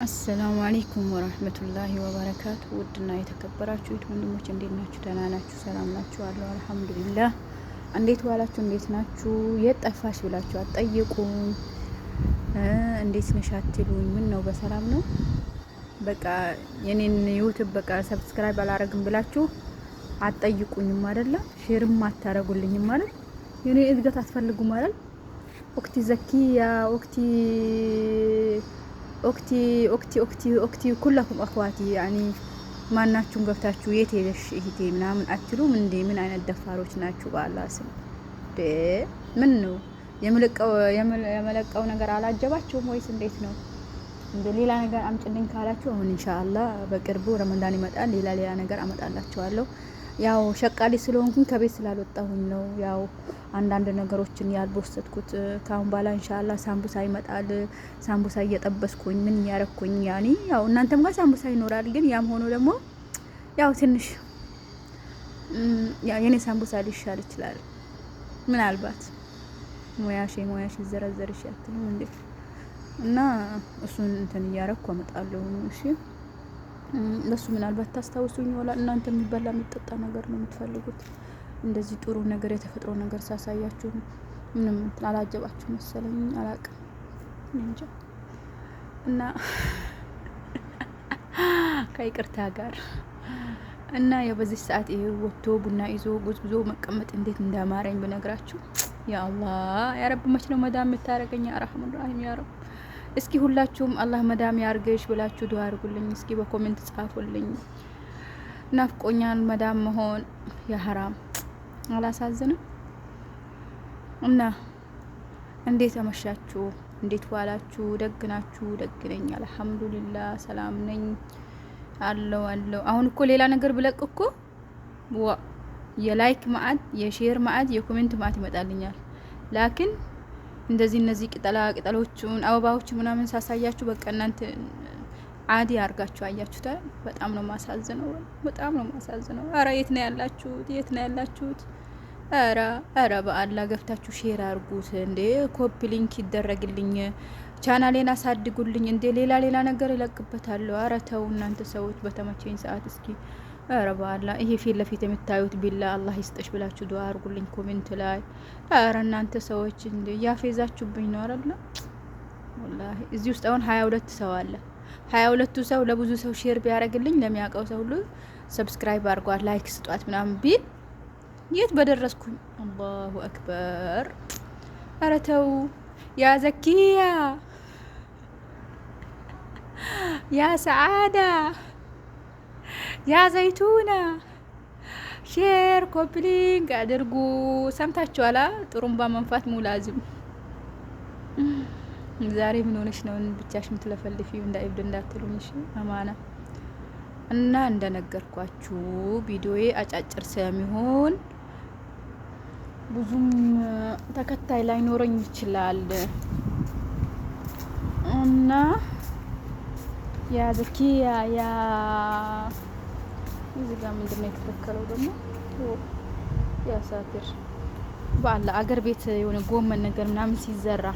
አሰላሙ አለይኩም ወራህመቱላሂ ወበረካቱ። ውድና የተከበራችሁ ወንድሞች እንዴት ናችሁ? ደህና ናችሁ? ሰላም ናችሁ? አለሁ አልሐምዱሊላህ። እንዴት ዋላችሁ? እንዴት ናችሁ? የት ጠፋሽ ብላችሁ አትጠይቁኝ። እንዴት ነሽ አትሉኝ። ምን ነው በሰላም ነው? በቃ የኔን ዩቲዩብ በቃ ሰብስክራይብ አላረግም ብላችሁ አትጠይቁኝም አይደለ? ሼርም አታረጉልኝም ማለት የኔ እድገት አትፈልጉም አይደል? ወቅቲ ዘኪያ ኦክቲ ኩላኩም አኽዋቲ ያኒ ማናችሁም ገብታችሁ የት ሄደሽ እህቴ ምናምን አትሉም እንዴ? ምን አይነት ደፋሮች ናችሁ? በአላህ ስም ምን ነው የመለቀው ነገር አላጀባችሁም ወይስ እንዴት ነው? እንደ ሌላ ነገር አምጭልኝ ካላችሁ አሁን ኢንሻአላህ በቅርቡ ረመዳን ይመጣል። ሌላ ነገር አመጣላችኋለሁ። ያው ሸቃሊ ስለሆንኩኝ ከቤት ስላልወጣሁኝ ነው። ያው አንዳንድ ነገሮችን ያልቦሰትኩት ካሁን በኋላ ኢንሻአላህ ሳምቡሳ ይመጣል። ሳምቡሳ እየጠበስኩኝ ምን ያረኩኝ ያኒ ያው እናንተም ጋር ሳምቡሳ ይኖራል። ግን ያም ሆኖ ደግሞ ያው ትንሽ የኔ ሳምቡሳ ሊሻል ይችላል። ምናልባት ሙያሽ ይዘረዘር ይሻትም እንዴ እና እሱን እንትን እያረኩ አመጣለሁ። እሺ ለሱ ምናልባት ታስታውሱኝ ይሆናል። እናንተ የሚበላ የሚጠጣ ነገር ነው የምትፈልጉት። እንደዚህ ጥሩ ነገር የተፈጥሮ ነገር ሳሳያችሁ ምንም አላጀባችሁ መሰለኝ፣ አላቅም እንጃ። እና ከይቅርታ ጋር እና ያው በዚህ ሰዓት ይሄ ወጥቶ ቡና ይዞ ጉዝጉዞ መቀመጥ እንዴት እንዳማረኝ ብነግራችሁ። ያ አላህ ያ ረብ መች ነው መዳም የምታረገኝ? ያ ረህማን ረሂም ያ ረብ። እስኪ ሁላችሁም አላህ መዳም ያርገሽ ብላችሁ ዱአ አድርጉልኝ። እስኪ በኮሜንት ጻፉልኝ። ናፍቆኛል መዳም መሆን ያ ሐራም አላሳዝንም? እና እንዴት አመሻችሁ? እንዴት ዋላችሁ? ደግ ናችሁ? ደግ ነኝ አልሐምዱሊላህ፣ ሰላም ነኝ አለው። አሁን እኮ ሌላ ነገር ብለቅ እኮ የላይክ ማዕት፣ የሼር ማዕት፣ የኮሜንት ማዕት ይመጣልኛል። ላኪን እንደዚህ እነዚህ ቅጠሎቹን አበባዎች ምናምን ሳሳያችሁ በቃ እናንተ አዲ አርጋችሁ አያችሁት። በጣም ነው ማሳዝነው፣ በጣም ነው ማሳዝነው። አረ የት ነው ያላችሁት? አረ በአላህ ገብታችሁ ሼር አርጉት እንዴ፣ ኮፒ ሊንክ ይደረግልኝ፣ ቻናሌን አሳድጉልኝ እንዴ። ሌላ ነገር ይለቅበታለሁ። አረ ተው እናንተ ሰዎች በተመቸኝ ሰዓት እስኪ አረ በአላህ ይሄ ፊት ለፊት የምታዩት ቢላ አላህ ይስጥሽ ብላችሁ ዱአ አርጉልኝ ኮሜንት ላይ። አረ እናንተ ሰዎች እንዴ ያፌዛችሁብኝ ነው አይደል? ወላሂ እዚህ ውስጥ አሁን 22 ሰው አለ። 22ቱ ሰው ለብዙ ሰው ሼር ቢያረግልኝ ለሚያውቀው ሰው ሁሉ ሰብስክራይብ አርጓት፣ ላይክ ስጧት ምናምን ቢል የት በደረስኩኝ። አላሁ አክበር። አረ ተው ያ ዘኪያ ያ ሰዓዳ ያ ዘይቱና ሼር ኮፕሊንግ አድርጉ። ሰምታችኋላ? ጥሩምባ መንፋት ሙላዝም። ዛሬ ምን ሆነሽ ነው ብቻሽ ምትለፈልፊው? እንዳይብድ እንዳትሉኝ እሺ፣ አማና። እና እንደነገርኳችሁ ቪዲዮዬ አጫጭር ስለሚሆን ብዙም ተከታይ ላይኖረኝ ይችላል እና ያ ዘኪያ ያ እዚህ ጋር ምንድን ነው የተተከለው ደግሞ? ያ ሳትር በአላህ አገር ቤት የሆነ ጎመን ነገር ምናምን ሲዘራ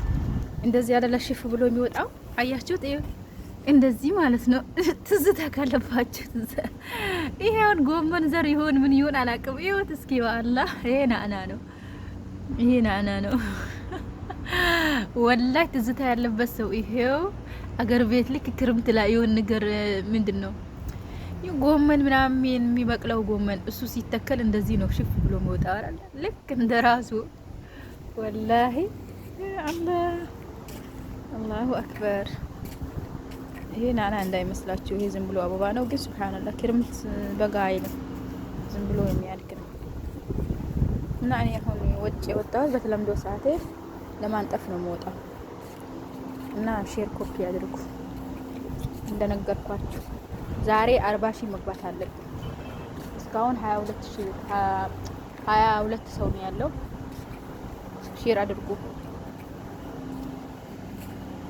እንደዚህ ያለ ሽፍ ብሎ የሚወጣው አያችሁት? እንደዚህ ማለት ነው። ትዝታ ካለባችሁ ይሄ አሁን ጎመን ዘር ይሆን ምን ይሆን አላውቅም። ይኸውት እስኪ በአላህ ይሄ ናና ነው ወላሂ ትዝታ ያለበት ሰው ይሄው አገር ቤት ልክ ክርምት ላይ የሆነ ነገር ምንድን ነው ጎመን ምናምን የሚበቅለው ጎመን እሱ ሲተከል እንደዚህ ነው ሽፍ ብሎ መውጣው አይደል? ልክ እንደራሱ ወላሂ። አላሁ አክበር። ይሄ ናና እንዳይመስላችሁ፣ ይሄ ዝም ብሎ አበባ ነው። ግን ሱብሃንአላህ ክርምት በጋ አይልም፣ ዝም ብሎ የሚያድግ ነው። እና እኔ አሁን ወጭ የወጣሁት በተለምዶ ሰዓቴ ለማንጠፍ ነው የምወጣው። እና ሼር ኮፒ አድርጉ። እንደነገርኳችሁ ዛሬ 40,000 መግባት አለብን። እስካሁን 22 ሰው ነው ያለው። ሼር አድርጉ፣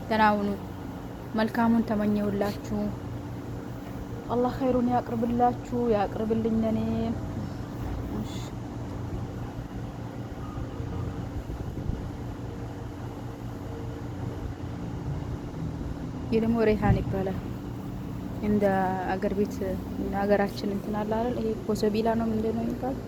ተናውኑ። መልካሙን ተመኘውላችሁ። አላህ ኸይሩን ያቅርብላችሁ፣ ያቅርብልኝ ለኔ። ይህ ደግሞ ሬሃን ይባላል። እንደ አገር ቤት እንደ ሀገራችን እንትን አለ አይደል? ይሄ ኮሶቢላ ነው ምንድን ነው የሚባለው?